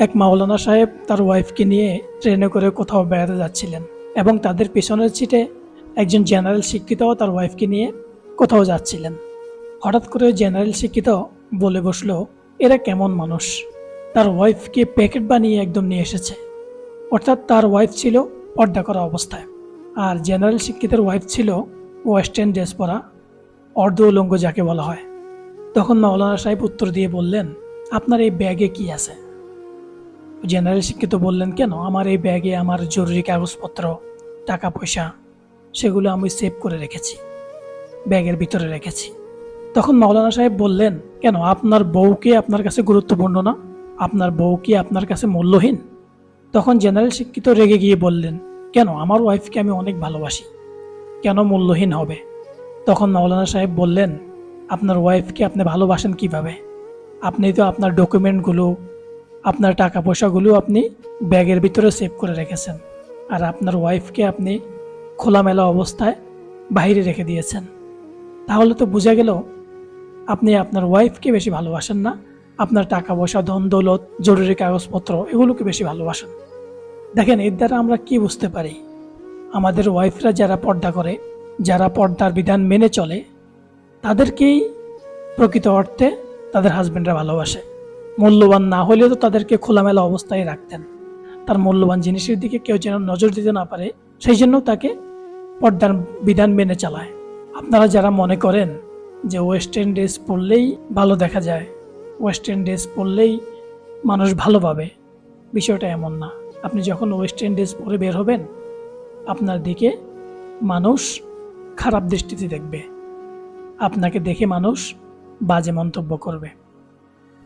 এক মাওলানা সাহেব তার ওয়াইফকে নিয়ে ট্রেনে করে কোথাও বেড়াতে যাচ্ছিলেন এবং তাদের পিছনের সিটে একজন জেনারেল শিক্ষিতও তার ওয়াইফকে নিয়ে কোথাও যাচ্ছিলেন। হঠাৎ করে জেনারেল শিক্ষিত বলে বসলো, এরা কেমন মানুষ, তার ওয়াইফকে প্যাকেট বানিয়ে একদম নিয়ে এসেছে। অর্থাৎ তার ওয়াইফ ছিল পর্দা করা অবস্থায়, আর জেনারেল শিক্ষিতের ওয়াইফ ছিল ওয়েস্টার্ন ড্রেস পরা, অর্ধ উলঙ্গ যাকে বলা হয়। তখন মাওলানা সাহেব উত্তর দিয়ে বললেন, আপনার এই ব্যাগে কি আছে? জেনারেল শিক্ষিত বললেন, কেন, আমার এই ব্যাগে আমার জরুরি কাগজপত্র, টাকা পয়সা, সেগুলো আমি সেভ করে রেখেছি, ব্যাগের ভিতরে রেখেছি। তখন মাওলানা সাহেব বললেন, কেন, আপনার বউ কি আপনার কাছে গুরুত্বপূর্ণ না? আপনার বউ কি আপনার কাছে মূল্যহীন? তখন জেনারেল শিক্ষিত রেগে গিয়ে বললেন, কেন, আমার ওয়াইফকে আমি অনেক ভালোবাসি, কেন মূল্যহীন হবে? তখন মাওলানা সাহেব বললেন, আপনার ওয়াইফকে আপনি ভালোবাসেন কিভাবে? আপনি তো আপনার ডকুমেন্টগুলো, আপনার টাকা পয়সাগুলো আপনি ব্যাগের ভিতরে সেভ করে রেখেছেন, আর আপনার ওয়াইফকে আপনি খোলামেলা অবস্থায় বাইরে রেখে দিয়েছেন। তাহলে তো বোঝা গেল আপনি আপনার ওয়াইফকে বেশি ভালোবাসেন না, আপনার টাকা পয়সা, ধন দৌলত, জরুরি কাগজপত্র এগুলোকে বেশি ভালোবাসেন। দেখেন, এর দ্বারা আমরা কি বুঝতে পারি? আমাদের ওয়াইফরা যারা পর্দা করে, যারা পর্দার বিধান মেনে চলে, তাদেরকেই প্রকৃত অর্থে তাদের হাজবেন্ডরা ভালোবাসে। মূল্যবান না হলেও তো তাদেরকে খোলামেলা অবস্থায় রাখতেন, তার মূল্যবান জিনিসের দিকে কেউ যেন নজর দিতে না পারে, সেই জন্য তাকে পর্দার বিধান মেনে চালায়। আপনারা যারা মনে করেন যে ওয়েস্টার্ন ড্রেস পরলেই ভালো দেখা যায়, ওয়েস্টার্ন ড্রেস পরলেই মানুষ ভালো পাবে, বিষয়টা এমন না। আপনি যখন ওয়েস্টার্ন ড্রেস পরে বের হবেন, আপনার দিকে মানুষ খারাপ দৃষ্টিতে দেখবে, আপনাকে দেখে মানুষ বাজে মন্তব্য করবে।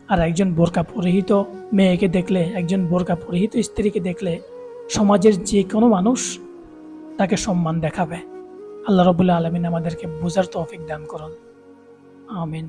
আর একজন বোরকা পরিহিত মেয়েকে দেখলে, একজন বোরকা পরিহিত স্ত্রীকে দেখলে সমাজের যে কোনো মানুষ তাকে সম্মান দেখাবে। আল্লাহ রাব্বুল আলামিন আমাদেরকে বুঝার তৌফিক দান করুন। আমিন।